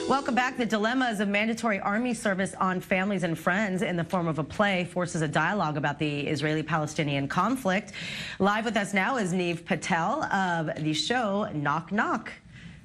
Welcome back. The dilemmas of mandatory army service on families and friends in the form of a play forces a dialogue about the Israeli-Palestinian conflict. Live with us now is Niv Petel of the show Knock Knock.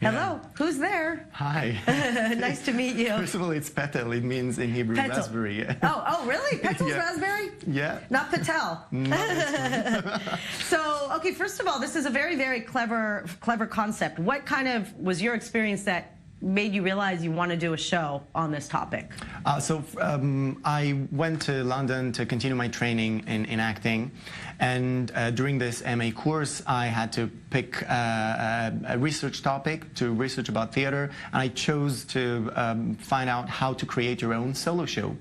Hello, who's there? Hi. Nice to meet you. First of all, it's Petel. It means in Hebrew Petel. raspberry. Oh, really? Petel's raspberry? Yeah. Not Petel. No. So, okay, first of all, this is a very, very clever concept. What kind of was your experience that made you realize you want to do a show on this topic? I went to London to continue my training in acting, and during this MA course I had to pick a research topic to research about theater, and I chose to find out how to create your own solo show.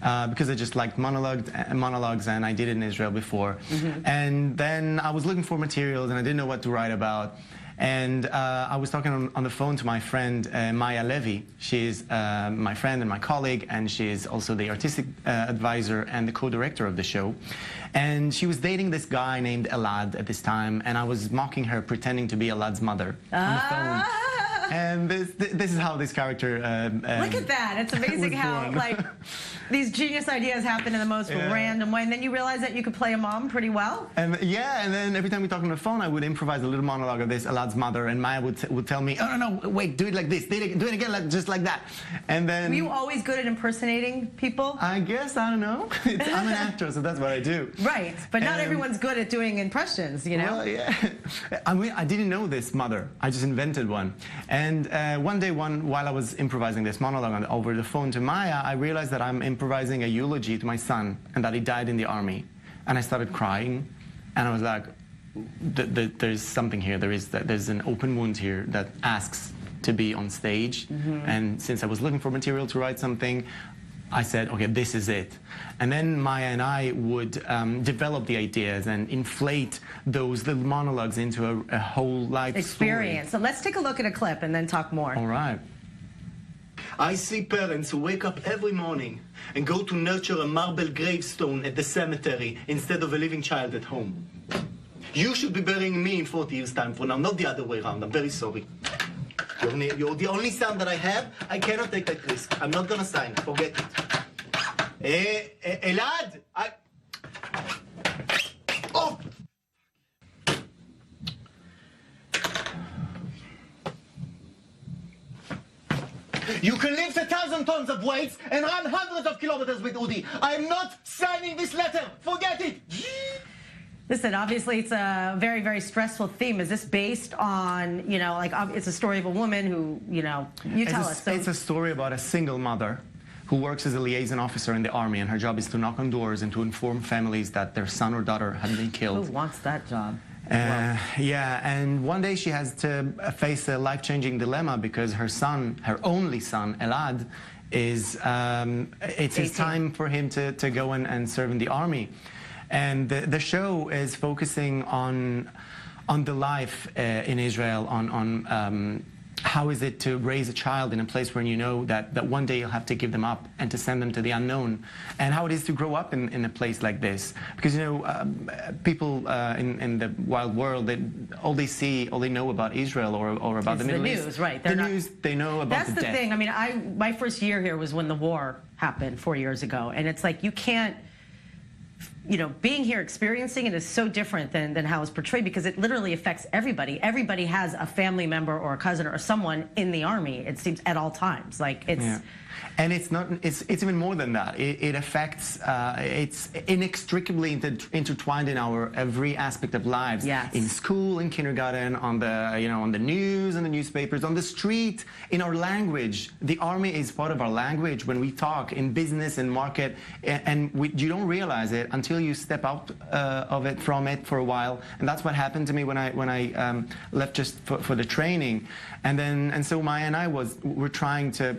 Because I just liked monologues, and I did it in Israel before. And then I was looking for materials, and I didn't know what to write about. And I was talking on the phone to my friend Maya Levy. She's my friend and my colleague, and she's also the artistic advisor and the co-director of the show. And she was dating this guy named Elad at this time, and I was mocking her, pretending to be Elad's mother on the phone. And this is how this character look at that. It's amazing how like these genius ideas happen in the most random way, and then you realize that you could play a mom pretty well. And and then every time we talk on the phone, I would improvise a little monologue of this Elad's mother, and Maya would tell me, oh no, wait, do it like this, do it again, just like that. And then, were you always good at impersonating people? I guess, I don't know. I'm an actor, so that's what I do. Right, but not everyone's good at doing impressions, you know. Well, yeah. I mean, I didn't know this mother. I just invented one. And one day, while I was improvising this monologue over the phone to Maya, I realized that I'm improvising a eulogy to my son, and that he died in the army. And I started crying, and I was like, there's something here. There's an open wound here that asks to be on stage. And since I was looking for material to write something, I said, okay, this is it. And then Maya and I would develop the ideas and inflate those little monologues into a whole life experience. Story. So let's take a look at a clip and then talk more. All right. I see parents who wake up every morning and go to nurture a marble gravestone at the cemetery instead of a living child at home. You should be burying me in 40 years' time from now, not the other way around. I'm very sorry. You're the only son that I have. I cannot take that risk. I'm not gonna sign. Forget it. Elad! Oh! You can lift 1,000 tons of weights and run hundreds of kilometers with Udi. I'm not signing this letter. Forget it. Listen, obviously it's a very, very stressful theme. Is this based on, you know, like it's a story of a woman who, you know, you tell us. So it's a story about a single mother who works as a liaison officer in the army, and her job is to knock on doors and to inform families that their son or daughter had been killed. Who wants that job? Yeah, and one day she has to face a life-changing dilemma because her son, her only son, Elad, it's 18. His time for him to go and serve in the army. And the show is focusing on the life in Israel, on how is it to raise a child in a place where you know that one day you'll have to give them up and to send them to the unknown, and how it is to grow up in a place like this. Because, you know, people in the wild world, all they know about Israel or about the Middle East. News, right? The news, they know about the death. That's the thing. I mean, my first year here was when the war happened 4 years ago, and it's like you can't. You know, being here, experiencing it is so different than how it's portrayed, because it literally affects everybody. Everybody has a family member or a cousin or someone in the army, it seems, at all times. Like, it's... Yeah. And it's not. It's even more than that. It affects. It's inextricably intertwined in our every aspect of lives. Yes. In school, in kindergarten, on the news and the newspapers, on the street, in our language. The army is part of our language when we talk in business and market, and you don't realize it until you step out from it for a while. And that's what happened to me when I left just for the training, and so Maya and I were trying to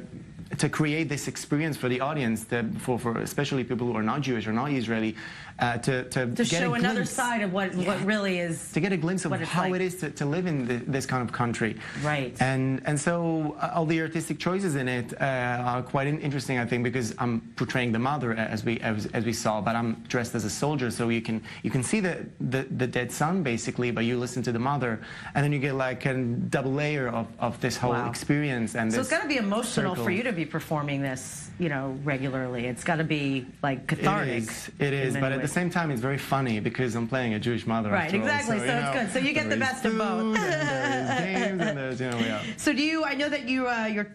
to create this experience for the audience, for especially people who are not Jewish or not Israeli, to get show another glimpse, side of what really is. to get a glimpse of how like. it is to live in this kind of country. Right. And so all the artistic choices in it are quite interesting, I think, because I'm portraying the mother as we saw, but I'm dressed as a soldier, so you can see the dead son basically, but you listen to the mother, and then you get like a double layer of this whole experience. And so it's got to be emotional circle. for you to be performing this, regularly. It's got to be like cathartic. It is, but at the same time, it's very funny because I'm playing a Jewish mother. Right, exactly. So it's good. So you get the best of both. There's games and there's, So I know that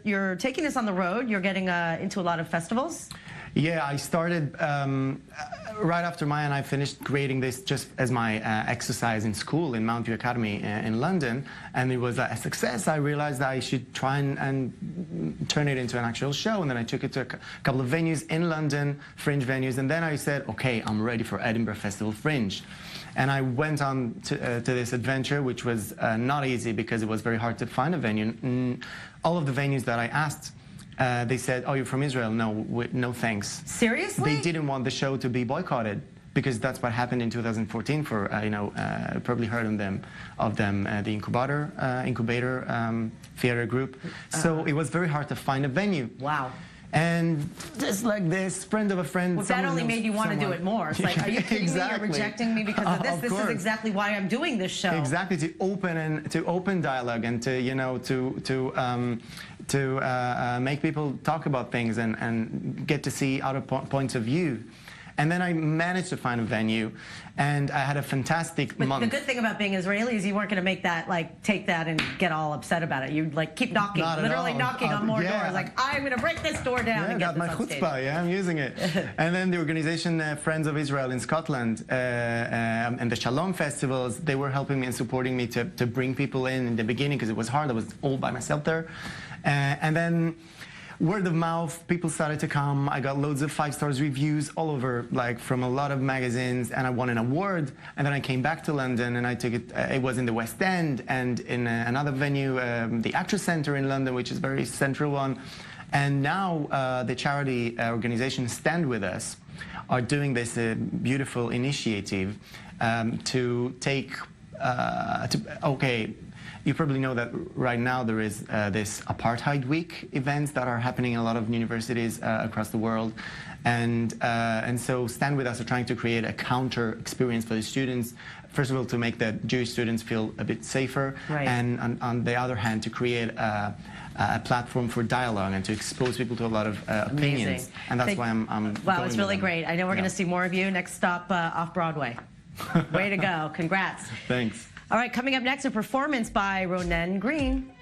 you're taking this on the road. You're getting into a lot of festivals. Yeah, I started right after Maya and I finished creating this just as my exercise in school in Mount View Academy in London, and it was a success. I realized I should try and turn it into an actual show, and then I took it to a couple of venues in London, fringe venues, and then I said, okay, I'm ready for Edinburgh Festival Fringe. And I went on to this adventure, which was not easy because it was very hard to find a venue. All of the venues that I asked, they said, oh, you're from Israel? No, no thanks. Seriously? They didn't want the show to be boycotted because that's what happened in 2014 for, probably heard of them, the Incubator Theater Group. So it was very hard to find a venue. Wow. And just like this, friend of a friend. Well, that only made you want to do it more. It's like, are you kidding me? You're rejecting me because of this? This is exactly why I'm doing this show. Exactly, to open dialogue and to make people talk about things and get to see other points of view. And then I managed to find a venue, and I had a fantastic month. The good thing about being Israeli is you weren't going to make that, take that and get all upset about it. You'd, keep knocking, literally knocking on more doors. Like, I'm going to break this door down and get this on stage. Chutzpah, I'm using it. And then the organization Friends of Israel in Scotland and the Shalom festivals, they were helping me and supporting me to bring people in the beginning because it was hard. I was all by myself there. And then word of mouth, people started to come. I got loads of 5-star reviews all over, from a lot of magazines, and I won an award. And then I came back to London, and I took it. It was in the West End and in another venue, the Actors Centre in London, which is a very central one. And now the charity organization Stand With Us are doing this beautiful initiative to take. You probably know that right now there is this Apartheid Week events that are happening in a lot of universities across the world. And so Stand With Us are trying to create a counter experience for the students. First of all, to make the Jewish students feel a bit safer. Right. And on the other hand, to create a platform for dialogue and to expose people to a lot of opinions. And that's why I'm Wow, it's really great. I know we're going to see more of you. Next stop, Off-Broadway. Way to go. Congrats. Thanks. All right, coming up next, a performance by Ronen Green.